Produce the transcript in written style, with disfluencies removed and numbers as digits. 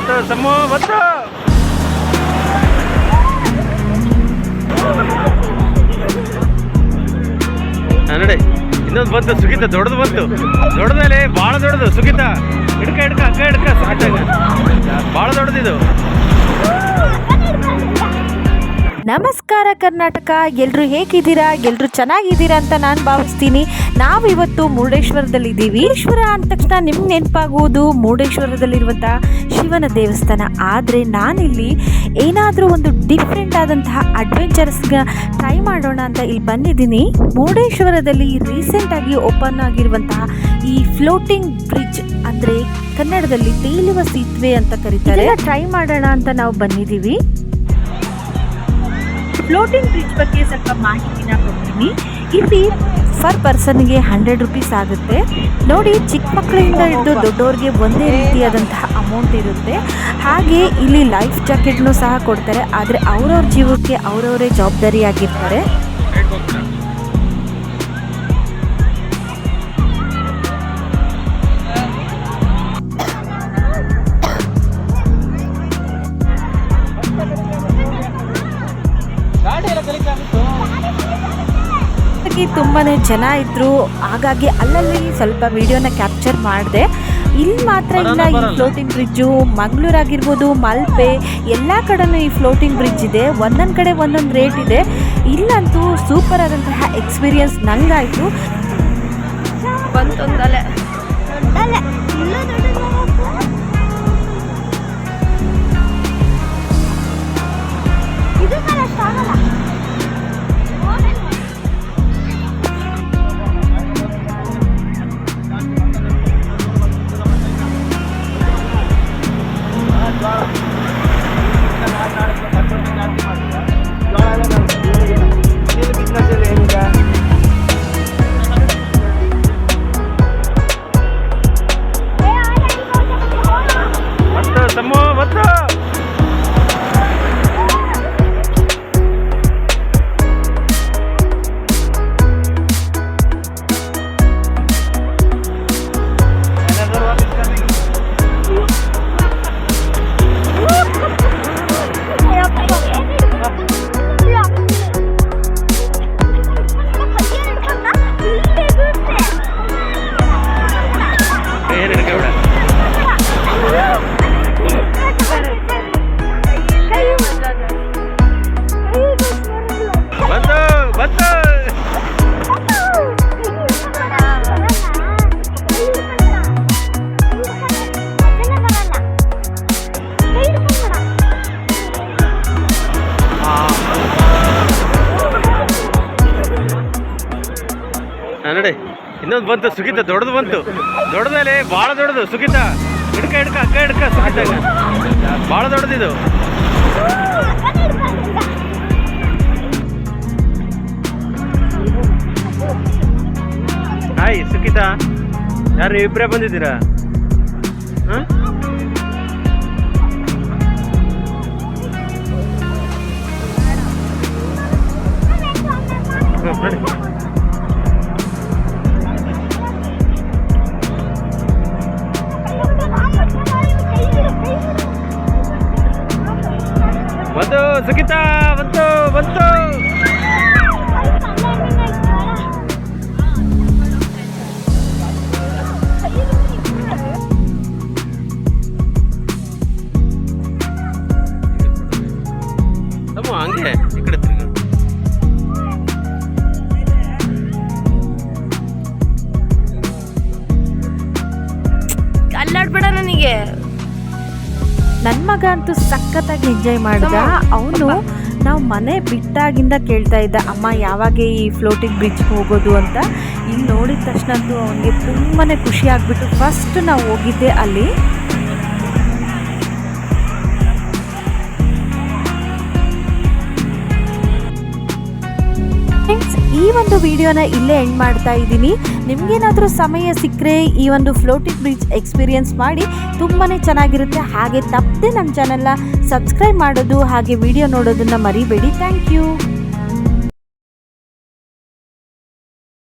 ಬಂತು ಸಮೂ ಬಂತು. ನೋಡಿ ಇನ್ನೊಂದು ಬಂತು ಸುಗಿತ, ದೊಡ್ಡದು ಬಂತು. ದೊಡ್ಡದಲ್ಲಿ ಭಾಳ ದೊಡ್ಡದು ಸುಗಿತ. ಹಿಡ್ಕ ಹಿಡ್ಕ ಅಕ್ಕ ಹಿಡ್ಕ ಸುಗಿತಾಗ ಭಾಳ ದೊಡ್ಡದಿದು. ನಮಸ್ಕಾರ ಕರ್ನಾಟಕ, ಎಲ್ಲರೂ ಹೇಗಿದ್ದೀರಾ? ಎಲ್ಲರೂ ಚೆನ್ನಾಗಿದ್ದೀರಾ ಅಂತ ನಾನು ಭಾವಿಸ್ತೀನಿ. ನಾವು ಇವತ್ತು ಮುರುಡೇಶ್ವರದಲ್ಲಿದ್ದೀವಿ. ಮುರುಡೇಶ್ವರ ಅಂದ ತಕ್ಷಣ ನಿಮ್ಗೆ ನೆನಪಾಗುವುದು ಮುರುಡೇಶ್ವರದಲ್ಲಿರುವಂಥ ಶಿವನ ದೇವಸ್ಥಾನ. ಆದರೆ ನಾನಿಲ್ಲಿ ಏನಾದರೂ ಒಂದು ಡಿಫ್ರೆಂಟ್ ಆದಂತಹ ಅಡ್ವೆಂಚರ್ಸ್ಗೆ ಟ್ರೈ ಮಾಡೋಣ ಅಂತ ಇಲ್ಲಿ ಬಂದಿದ್ದೀನಿ. ಮುರುಡೇಶ್ವರದಲ್ಲಿ ರೀಸೆಂಟಾಗಿ ಓಪನ್ ಆಗಿರುವಂತಹ ಈ ಫ್ಲೋಟಿಂಗ್ ಬ್ರಿಡ್ಜ್, ಅಂದರೆ ಕನ್ನಡದಲ್ಲಿ ತೇಲುವ ಸೇತುವೆ ಅಂತ ಕರೀತಾರೆ, ಟ್ರೈ ಮಾಡೋಣ ಅಂತ ನಾವು ಬಂದಿದ್ದೀವಿ. ಫ್ಲೋಟಿಂಗ್ ಬ್ರಿಡ್ಜ್ ಬಗ್ಗೆ ಸ್ವಲ್ಪ ಮಾಹಿತಿನ ಕೊಡ್ತೀನಿ. ಇಲ್ಲಿ ಪರ್ ಪರ್ಸನ್ಗೆ 100 ರೂಪೀಸ್ ಆಗುತ್ತೆ. ನೋಡಿ, ಚಿಕ್ಕ ಮಕ್ಕಳಿಂದ ಹಿಡಿದು ದೊಡ್ಡವ್ರಿಗೆ ಒಂದೇ ರೀತಿಯಾದಂತಹ ಅಮೌಂಟ್ ಇರುತ್ತೆ. ಹಾಗೆ ಇಲ್ಲಿ ಲೈಫ್ ಜಾಕೆಟ್ನು ಸಹ ಕೊಡ್ತಾರೆ. ಆದರೆ ಅವ್ರವ್ರ ಜೀವಕ್ಕೆ ಅವರವರೇ ಜವಾಬ್ದಾರಿಯಾಗಿರ್ತಾರೆ. ತುಂಬಾ ಜನ ಇದ್ರು, ಹಾಗಾಗಿ ಅಲ್ಲಲ್ಲಿ ಸ್ವಲ್ಪ ವಿಡಿಯೋನ ಕ್ಯಾಪ್ಚರ್ ಮಾಡಿದೆ. ಇಲ್ಲಿ ಮಾತ್ರ ಇಲ್ಲ, ಈ ಫ್ಲೋಟಿಂಗ್ ಬ್ರಿಡ್ಜು ಮಂಗಳೂರು ಆಗಿರ್ಬೋದು, ಮಲ್ಪೆ ಎಲ್ಲ ಕಡೆನೂ ಈ ಫ್ಲೋಟಿಂಗ್ ಬ್ರಿಡ್ಜ್ ಇದೆ. ಒಂದೊಂದು ಕಡೆ ಒಂದೊಂದು ರೇಟ್ ಇದೆ. ಇಲ್ಲಂತೂ ಸೂಪರ್ ಆದಂತಹ ಎಕ್ಸ್ಪೀರಿಯನ್ಸ್ ನಂಗಾಯಿತು. ಬಂತೊಂದಲೆ ನೋಡಿ ಇನ್ನೊಂದು ಬಂತು ಸುಗಿತ, ದೊಡ್ಡದು ಬಂತು. ದೊಡ್ಡದಲ್ಲಿ ಭಾಳ ದೊಡ್ಡದು ಸುಗಿತ. ಹಿಡ್ಕ ಹಿಡ್ಕ ಅಕ್ಕ ಹಿಡ್ಕ ಸುಗಿತಾಗ ಭಾಳ ದೊಡ್ಡದಿದು. ಹಾಯ್ ಸುಗಿತ, ಯಾರು ಇಬ್ಬರೇ ಬಂದಿದ್ದೀರಾ? ಹಾಂ, ನೋಡಿ ಬಂತು ಸುಗಿತ, ಬಂತು ಬಂತು. ಹಂಗೆ ಈ ಕಡೆ ತಿರುಗಿ. ಅಲ್ಲಾಡ್ಬೇಡ ನನಗೆ. ನನ್ನ ಮಗ ಅಂತೂ ಸಖತ್ತಾಗಿ ಎಂಜಾಯ್ ಮಾಡಿದ. ಅವನು ನಾವು ಮನೆ ಬಿಟ್ಟಾಗಿಂದ ಕೇಳ್ತಾ ಇದ್ದ, ಅಮ್ಮ ಯಾವಾಗ ಈ ಫ್ಲೋಟಿಂಗ್ ಬ್ರಿಡ್ಜ್ ಹೋಗೋದು ಅಂತ. ಇಲ್ಲಿ ನೋಡಿದ ತಕ್ಷಣ ಅಂತೂ ಅವನಿಗೆ ತುಂಬಾ ಖುಷಿ ಆಗಿಬಿಟ್ಟು ಫಸ್ಟ್ ನಾವು ಹೋಗಿದ್ದೆ ಅಲ್ಲಿ. ಈ ಒಂದು ವಿಡಿಯೋನ ಇಲ್ಲೇ ಎಂಡ್ ಮಾಡ್ತಾ ಇದ್ದೀನಿ. ನಿಮಗೇನಾದರೂ ಸಮಯ ಸಿಕ್ಕರೆ ಈ ಒಂದು ಫ್ಲೋಟಿಂಗ್ ಬ್ರಿಡ್ಜ್ ಎಕ್ಸ್ಪೀರಿಯನ್ಸ್ ಮಾಡಿ, ತುಂಬಾ ಚೆನ್ನಾಗಿರುತ್ತೆ. ಹಾಗೆ ತಪ್ಪದೆ ನಮ್ಮ ಚಾನಲ್ನ ಸಬ್ಸ್ಕ್ರೈಬ್ ಮಾಡೋದು ಹಾಗೆ ವಿಡಿಯೋ ನೋಡೋದನ್ನು ಮರಿಬೇಡಿ. Thank you.